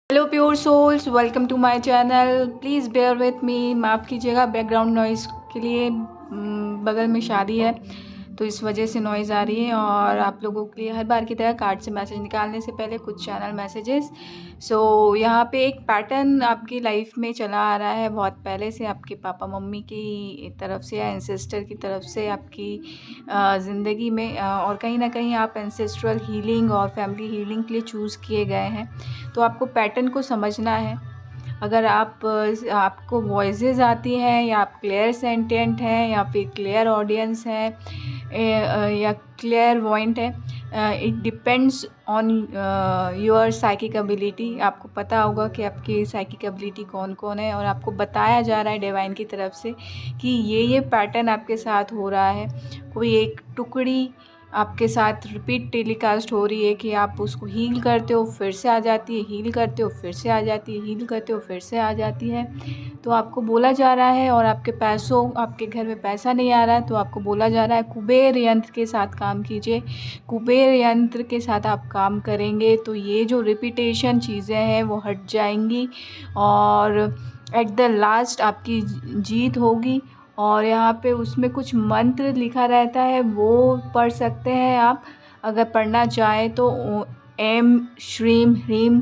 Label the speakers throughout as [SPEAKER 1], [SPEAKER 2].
[SPEAKER 1] Hello pure souls, welcome to my channel. Please bear with me. माफ़ कीजिएगा background noise के लिए। बगल में शादी है तो इस वजह से नॉइज़ आ रही है। और आप लोगों के लिए हर बार की तरह कार्ड से मैसेज निकालने से पहले कुछ चैनल मैसेजेस। यहाँ पे एक पैटर्न आपकी लाइफ में चला आ रहा है बहुत पहले से, आपके पापा मम्मी की तरफ से या एंसेस्टर की तरफ से आपकी ज़िंदगी में। और कहीं ना कहीं आप एंसेस्ट्रल हीलिंग और फैमिली हीलिंग के लिए चूज़ किए गए हैं। तो आपको पैटर्न को समझना है। अगर आपको वॉइसेस आती हैं, या आप क्लियर सेंटेंट हैं, या फिर क्लियर ऑडियंस है, या क्लियर वॉइंट है, it depends on your psychic ability. आपको पता होगा कि आपकी साइकिक एबिलिटी कौन कौन है, और आपको बताया जा रहा है डिवाइन की तरफ से कि ये पैटर्न आपके साथ हो रहा है। कोई एक टुकड़ी आपके साथ रिपीट टेलीकास्ट हो रही है कि आप उसको हील करते हो, फिर से आ जाती है, हील करते हो, फिर से आ जाती है, हील करते हो, फिर से आ जाती है। तो आपको बोला जा रहा है, और आपके घर में पैसा नहीं आ रहा है तो आपको बोला जा रहा है कुबेर यंत्र के साथ काम कीजिए। कुबेर यंत्र के साथ आप काम करेंगे तो ये जो रिपीटेशन चीज़ें हैं वो हट जाएंगी, और एट द लास्ट आपकी जीत होगी। और यहाँ पे उसमें कुछ मंत्र लिखा रहता है, वो पढ़ सकते हैं आप अगर पढ़ना चाहें तो। एम श्रीम ह्रीम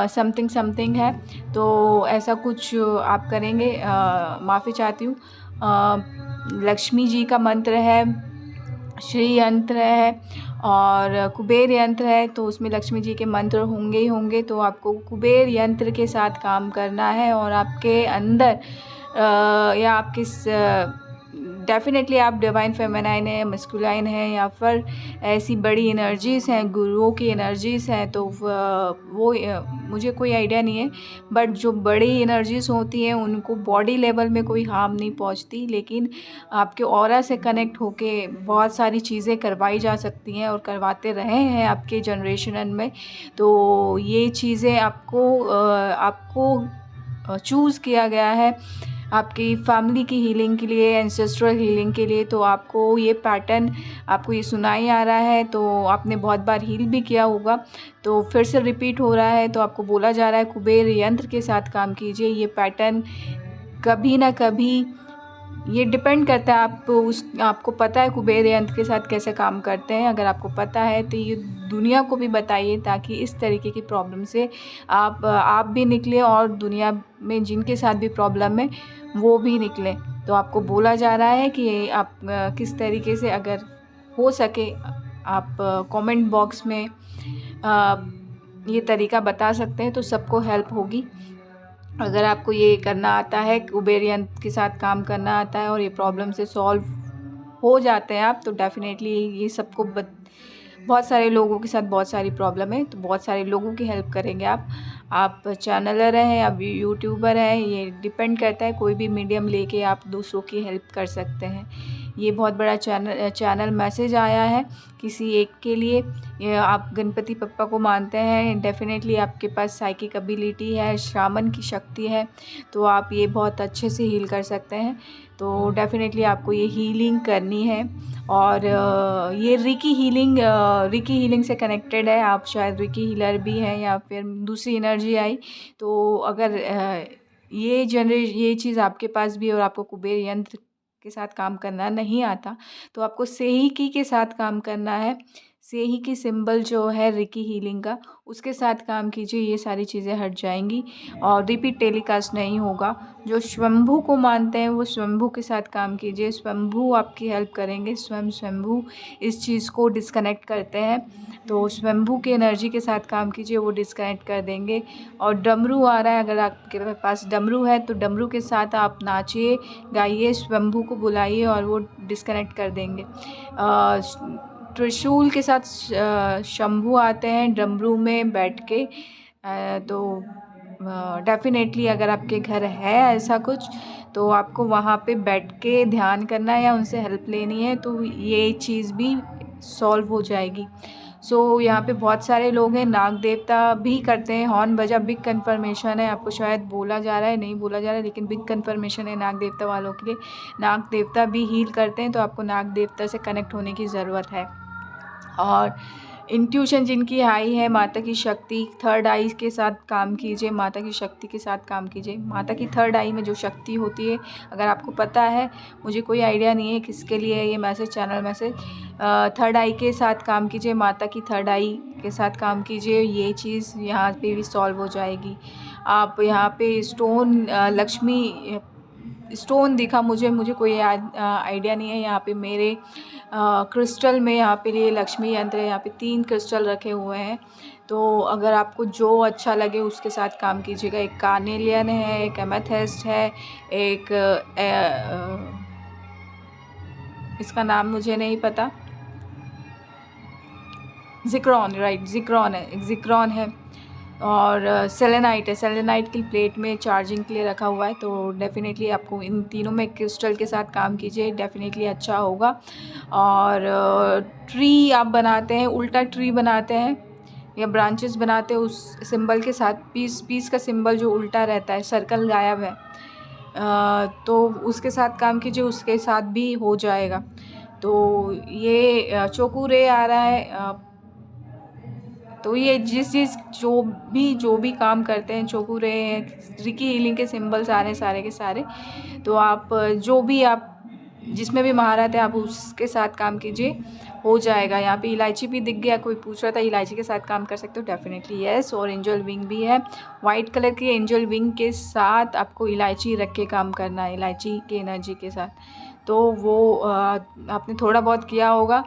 [SPEAKER 1] समथिंग समथिंग है, तो ऐसा कुछ आप करेंगे। माफ़ी चाहती हूँ। लक्ष्मी जी का मंत्र है, श्री यंत्र है, और कुबेर यंत्र है, तो उसमें लक्ष्मी जी के मंत्र होंगे ही होंगे। तो आपको कुबेर यंत्र के साथ काम करना है, और आपके अंदर या आपके डेफिनेटली आप डिवाइन फेमिनाइन है, मस्कुलाइन है, या फिर ऐसी बड़ी एनर्जीज़ हैं, गुरुओं की एनर्जीज़ हैं, तो वो मुझे कोई आइडिया नहीं है। बट जो बड़ी एनर्जीज़ होती हैं उनको बॉडी लेवल में कोई हार्म नहीं पहुंचती, लेकिन आपके ऑरा से कनेक्ट होके बहुत सारी चीज़ें करवाई जा सकती हैं, और करवाते रहे हैं आपके जनरेशन में। तो ये चीज़ें आपको चूज़ किया गया है आपकी फैमिली की हीलिंग के लिए, एंसेस्ट्रल हीलिंग के लिए। तो आपको ये पैटर्न, आपको ये सुनाई आ रहा है, तो आपने बहुत बार हील भी किया होगा, तो फिर से रिपीट हो रहा है। तो आपको बोला जा रहा है कुबेर यंत्र के साथ काम कीजिए। ये पैटर्न कभी ना कभी, ये डिपेंड करता है आपको पता है कुबेर यंत्र के साथ कैसे काम करते हैं। अगर आपको पता है तो ये दुनिया को भी बताइए, ताकि इस तरीके की प्रॉब्लम से आप भी निकले, और दुनिया में जिनके साथ भी प्रॉब्लम है वो भी निकले। तो आपको बोला जा रहा है कि आप किस तरीके से, अगर हो सके आप कमेंट बॉक्स में ये तरीका बता सकते हैं तो सबको हेल्प होगी। अगर आपको ये करना आता है, कुबेर यंत्र के साथ काम करना आता है, और ये प्रॉब्लम से सॉल्व हो जाते हैं आप, तो डेफिनेटली ये सबको बहुत सारे लोगों के साथ बहुत सारी प्रॉब्लम है, तो बहुत सारे लोगों की हेल्प करेंगे आप चैनलर हैं या यूट्यूबर हैं, ये डिपेंड करता है। कोई भी मीडियम लेके आप दूसरों की हेल्प कर सकते हैं। ये बहुत बड़ा चैनल मैसेज आया है किसी एक के लिए। ये आप गणपति पप्पा को मानते हैं, डेफिनेटली आपके पास साइकिक एबिलिटी है, शामन की शक्ति है, तो आप ये बहुत अच्छे से हील कर सकते हैं। तो डेफिनेटली आपको ये हीलिंग करनी है। और ये रिकी हीलिंग से कनेक्टेड है। आप शायद रिकी हीलर भी हैं, या फिर दूसरी एनर्जी आई। तो अगर ये चीज़ आपके पास भी, और आपको कुबेर यंत्र के साथ काम करना नहीं आता, तो आपको सेही के साथ काम करना है। सेही की सिंबल जो है रिकी हीलिंग का, उसके साथ काम कीजिए, ये सारी चीज़ें हट जाएंगी, और रिपीट टेलीकास्ट नहीं होगा। जो स्वयंभू को मानते हैं वो स्वयंभू के साथ काम कीजिए, स्वयंभू आपकी हेल्प करेंगे। स्वयंभू इस चीज़ को डिस्कनेक्ट करते हैं, तो स्वयंभू की एनर्जी के साथ काम कीजिए, वो डिस्कनेक्ट कर देंगे। और डमरू आ रहा है, अगर आपके पास डमरू है तो डमरू के साथ आप नाचिए, गाइए, स्वयंभू को बुलाइए, और वो डिस्कनेक्ट कर देंगे। त्रिशूल के साथ शंभू आते हैं डमरू में बैठ के। तो डेफिनेटली अगर आपके घर है ऐसा कुछ, तो आपको वहाँ पे बैठ के ध्यान करना है या उनसे हेल्प लेनी है, तो ये चीज़ भी सॉल्व हो जाएगी। यहाँ पे बहुत सारे लोग हैं, नाग देवता भी करते हैं, हॉर्न बजा, बिग कन्फर्मेशन है। आपको शायद बोला जा रहा है, नहीं बोला जा रहा है, लेकिन बिग कन्फर्मेशन है नाग देवता वालों के लिए। नाग देवता भी हील करते हैं, तो आपको नाग देवता से कनेक्ट होने की ज़रूरत है। और इंट्यूशन जिनकी हाई है, माता की शक्ति, थर्ड आई के साथ काम कीजिए, माता की शक्ति के साथ काम कीजिए। माता की थर्ड आई में जो शक्ति होती है, अगर आपको पता है, मुझे कोई आइडिया नहीं है किसके लिए ये मैसेज, चैनल मैसेज, थर्ड आई के साथ काम कीजिए, माता की थर्ड आई के साथ काम कीजिए, ये चीज़ यहाँ पे भी सॉल्व हो जाएगी। आप यहाँ पे स्टोन, लक्ष्मी स्टोन दिखा मुझे कोई आइडिया नहीं है। यहाँ पे मेरे क्रिस्टल में यहाँ पे ये लक्ष्मी यंत्र है, यहाँ पे 3 क्रिस्टल रखे हुए हैं। तो अगर आपको जो अच्छा लगे उसके साथ काम कीजिएगा। एक कार्नेलियन है, एक एमेथिस्ट है, एक इसका नाम मुझे नहीं पता, ज़िक्रोन, राइट, ज़िक्रोन है, एक ज़िक्रोन है, और सेलेनाइट है। सेलेनाइट की प्लेट में चार्जिंग के लिए रखा हुआ है। तो डेफ़िनेटली आपको इन तीनों में क्रिस्टल के साथ काम कीजिए, डेफ़िनेटली अच्छा होगा। और ट्री आप बनाते हैं, उल्टा ट्री बनाते हैं या ब्रांचेस बनाते हैं, उस सिंबल के साथ, पीस का सिंबल जो उल्टा रहता है, सर्कल गायब है, तो उसके साथ काम कीजिए, उसके साथ भी हो जाएगा। तो ये चोकू-रे आ रहा है, तो ये जो भी काम करते हैं, चोकू-रे, रिकी हीलिंग के सिंबल्स आ रहे हैं सारे के सारे। तो आप जो भी आप जिसमें भी महारत है, आप उसके साथ काम कीजिए, हो जाएगा। यहाँ पे इलायची भी दिख गया, कोई पूछ रहा था इलायची के साथ काम कर सकते हो, डेफिनेटली यस। और एंजल विंग भी है, वाइट कलर की एंजल विंग के साथ आपको इलायची रख के काम करना है, इलायची की एनर्जी के साथ। तो वो आपने थोड़ा बहुत किया होगा,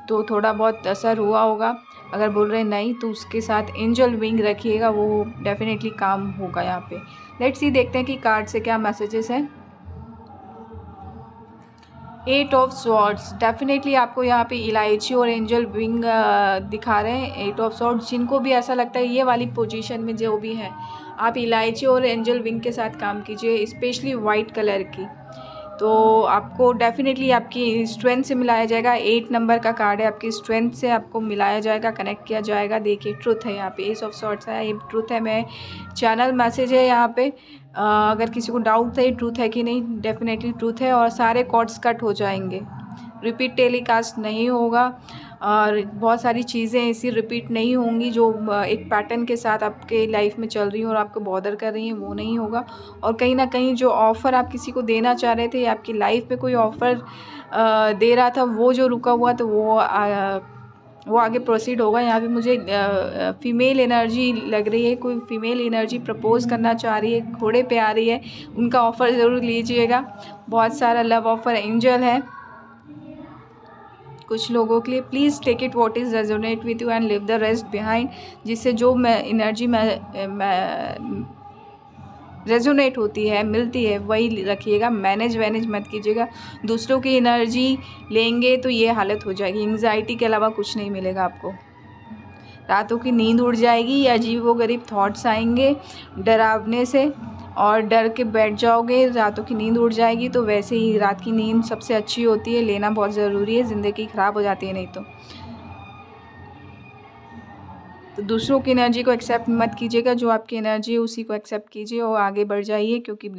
[SPEAKER 1] तो थोड़ा बहुत असर हुआ होगा। अगर बोल रहे नहीं, तो उसके साथ एंजल विंग रखिएगा, वो डेफिनेटली काम होगा यहाँ पे। लेट्स सी, देखते हैं कि कार्ड से क्या मैसेजेस हैं। 8 ऑफ स्वॉर्ड्स, डेफिनेटली आपको यहाँ पे इलायची और एंजल विंग दिखा रहे हैं। 8 ऑफ स्वॉर्ड्स, जिनको भी ऐसा लगता है ये वाली पोजीशन में जो भी है, आप इलायची और एंजल विंग के साथ काम कीजिए, स्पेशली वाइट कलर की। तो आपको डेफिनेटली आपकी स्ट्रेंथ से मिलाया जाएगा। 8 नंबर का कार्ड है, आपकी स्ट्रेंथ से आपको मिलाया जाएगा, कनेक्ट किया जाएगा। देखिए, ट्रुथ है यहाँ पे, एस ऑफ सॉर्ड्स है, ये ट्रुथ है। मैं चैनल मैसेज है यहाँ पे, अगर किसी को डाउट है ट्रूथ है कि नहीं, डेफिनेटली ट्रूथ है। और सारे कॉर्ड्स कट हो जाएंगे, रिपीट टेलीकास्ट नहीं होगा, और बहुत सारी चीज़ें ऐसी रिपीट नहीं होंगी जो एक पैटर्न के साथ आपके लाइफ में चल रही हैं और आपको बॉदर कर रही हैं, वो नहीं होगा। और कहीं ना कहीं जो ऑफ़र आप किसी को देना चाह रहे थे, या आपकी लाइफ में कोई ऑफ़र दे रहा था, वो जो रुका हुआ, तो वो आगे प्रोसीड होगा। यहाँ पे मुझे फ़ीमेल एनर्जी लग रही है, कोई फ़ीमेल एनर्जी प्रपोज़ करना चाह रही है, घोड़े पे आ रही है, उनका ऑफ़र ज़रूर लीजिएगा। बहुत सारा लव ऑफ़र एंजल है कुछ लोगों के लिए। Please take it what is resonate with you and leave the rest behind. जिससे जो एनर्जी रेजोनेट होती है, मिलती है, वही रखिएगा। मैनेज मत कीजिएगा। दूसरों की एनर्जी लेंगे तो ये हालत हो जाएगी, एंग्जाइटी के अलावा कुछ नहीं मिलेगा आपको। रातों की नींद उड़ जाएगी, अजीबोगरीब थॉट्स आएंगे डरावने से, और डर के बैठ जाओगे, रातों की नींद उड़ जाएगी। तो वैसे ही रात की नींद सबसे अच्छी होती है, लेना बहुत ज़रूरी है, ज़िंदगी ख़राब हो जाती है नहीं तो। दूसरों की एनर्जी को एक्सेप्ट मत कीजिएगा, जो आपकी एनर्जी है उसी को एक्सेप्ट कीजिए और आगे बढ़ जाइए, क्योंकि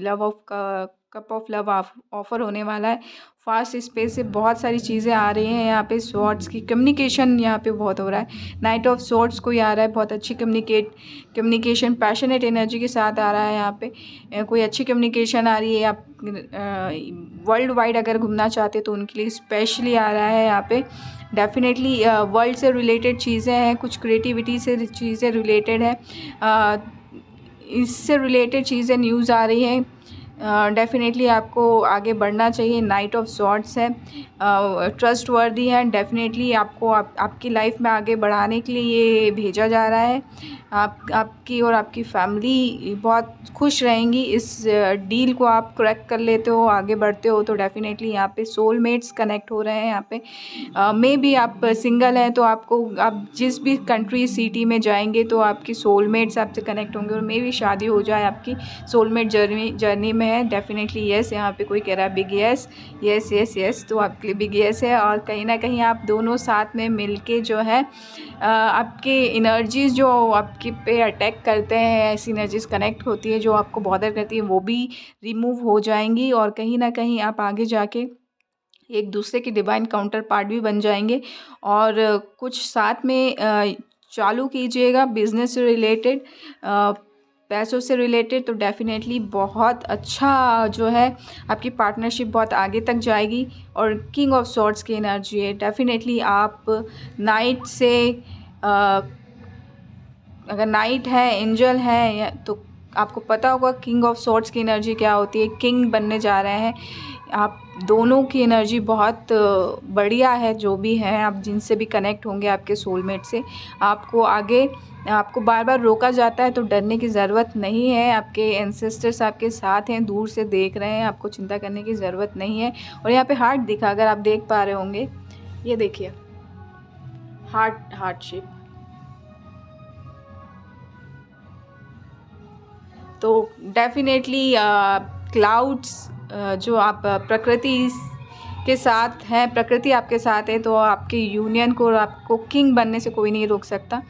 [SPEAKER 1] कप ऑफ लव ऑफ़र होने वाला है। फास्ट स्पेस से बहुत सारी चीज़ें आ रही हैं यहाँ पे। स्वॉर्ड्स की कम्युनिकेशन यहाँ पे बहुत हो रहा है। नाइट ऑफ स्वॉर्ड्स कोई आ रहा है, बहुत अच्छी कम्युनिकेशन पैशनेट एनर्जी के साथ आ रहा है यहाँ पे। कोई अच्छी कम्युनिकेशन आ रही है। आप वर्ल्ड वाइड अगर घूमना चाहते हैं तो उनके लिए स्पेशली आ रहा है यहाँ पे। डेफिनेटली वर्ल्ड से रिलेटेड चीज़ें हैं, कुछ क्रिएटिविटी से चीज़ें रिलेटेड है, इससे रिलेटेड चीज़ें न्यूज़ आ रही हैं। डेफिनेटली आपको आगे बढ़ना चाहिए। नाइट ऑफ सॉर्ड्स है, ट्रस्ट वर्दी है, डेफिनेटली आपको आपकी लाइफ में आगे बढ़ाने के लिए ये भेजा जा रहा है। आपकी और आपकी फैमिली बहुत खुश रहेंगी। इस डील को आप क्रैक कर लेते हो, आगे बढ़ते हो, तो डेफिनेटली यहाँ पे सोलमेट्स कनेक्ट हो रहे हैं। यहाँ पे मे बी आप सिंगल हैं तो आप जिस भी कंट्री सिटी में जाएंगे तो आपकी सोलमेट्स आपसे कनेक्ट होंगे, और मे बी शादी हो जाए आपकी। सोलमेट जर्नी में है, डेफिनेटली यस। यहाँ पे कोई कह रहा है big yes, yes yes yes, तो आपके लिए बिग यस है। और कहीं ना कहीं आप दोनों साथ में मिलके जो है आपके एनर्जीज़ जो आपके पे अटैक करते हैं, ऐसी एनर्जीज़ कनेक्ट होती है जो आपको बॉदर करती है, वो भी रिमूव हो जाएंगी। और कहीं ना कहीं आप आगे जाके एक दूसरे के डिवाइन काउंटर पार्ट भी बन जाएंगे। और कुछ साथ में चालू कीजिएगा बिजनेस से रिलेटेड, पैसों से रिलेटेड, तो डेफिनेटली बहुत अच्छा जो है आपकी पार्टनरशिप बहुत आगे तक जाएगी। और किंग ऑफ सॉर्ड्स की एनर्जी है, डेफिनेटली आप नाइट से अगर नाइट है, एंजल है, तो आपको पता होगा किंग ऑफ सॉर्ड्स की एनर्जी क्या होती है। किंग बनने जा रहे हैं आप दोनों की एनर्जी बहुत बढ़िया है। जो भी है आप जिनसे भी कनेक्ट होंगे आपके सोलमेट से, आपको बार बार रोका जाता है तो डरने की ज़रूरत नहीं है। आपके एंसेस्टर्स आपके साथ हैं, दूर से देख रहे हैं, आपको चिंता करने की ज़रूरत नहीं है। और यहाँ पे हार्ट दिखा, अगर आप देख पा रहे होंगे, ये देखिए हार्ट शेप। तो डेफिनेटली क्लाउड्स जो आप प्रकृति के साथ हैं, प्रकृति आपके साथ है, तो आपके यूनियन को और आपको किंग बनने से कोई नहीं रोक सकता।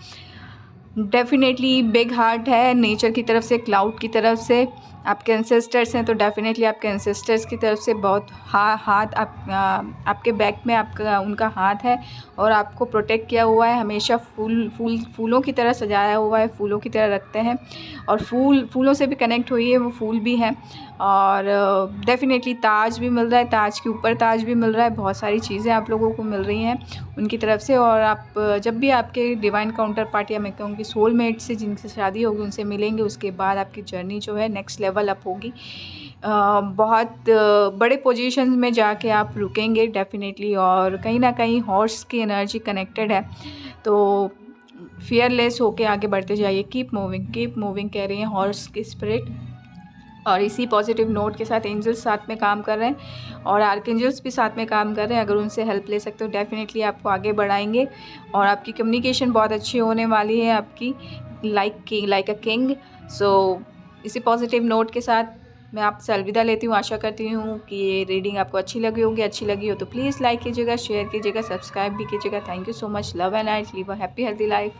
[SPEAKER 1] डेफिनेटली बिग हार्ट है नेचर की तरफ से, क्लाउड की तरफ से। आपके एंसेस्टर्स हैं तो डेफिनेटली आपके एंसेस्टर्स की तरफ से बहुत हाथ आपके बैक में आपका उनका हाथ है और आपको प्रोटेक्ट किया हुआ है। हमेशा फूलों की तरह सजाया हुआ है, फूलों की तरह रखते हैं। और फूलों से भी कनेक्ट हुई है, वो फूल भी हैं। और डेफिनेटली ताज भी मिल रहा है, ताज के ऊपर ताज भी मिल रहा है। बहुत सारी चीज़ें आप लोगों को मिल रही हैं उनकी तरफ से। और आप जब भी आपके डिवाइन काउंटर पार्ट या मैं कहूँगी सोलमेट से जिनसे शादी होगी उनसे मिलेंगे, उसके बाद आपकी जर्नी जो है नेक्स्ट लेवल अप होगी। बहुत बड़े पोजीशन में जाके आप रुकेंगे डेफिनेटली। और कहीं ना कहीं हॉर्स की एनर्जी कनेक्टेड है, तो फियरलेस होके आगे बढ़ते जाइए। कीप मूविंग कह रही हैं हॉर्स की स्पिरिट। और इसी पॉजिटिव नोट के साथ एंजल्स साथ में काम कर रहे हैं और आर्कएंजल्स भी साथ में काम कर रहे हैं। अगर उनसे हेल्प ले सकते हो डेफिनेटली आपको आगे बढ़ाएंगे। और आपकी कम्युनिकेशन बहुत अच्छी होने वाली है, आपकी लाइक अ किंग। सो इसी पॉजिटिव नोट के साथ मैं आपसे अलविदा लेती हूँ। आशा करती हूँ कि ये रीडिंग आपको अच्छी लगी होगी। अच्छी लगी हो तो प्लीज़ लाइक कीजिएगा, शेयर कीजिएगा, सब्सक्राइब भी कीजिएगा। Thank you so much. Love and light, live a happy healthy life.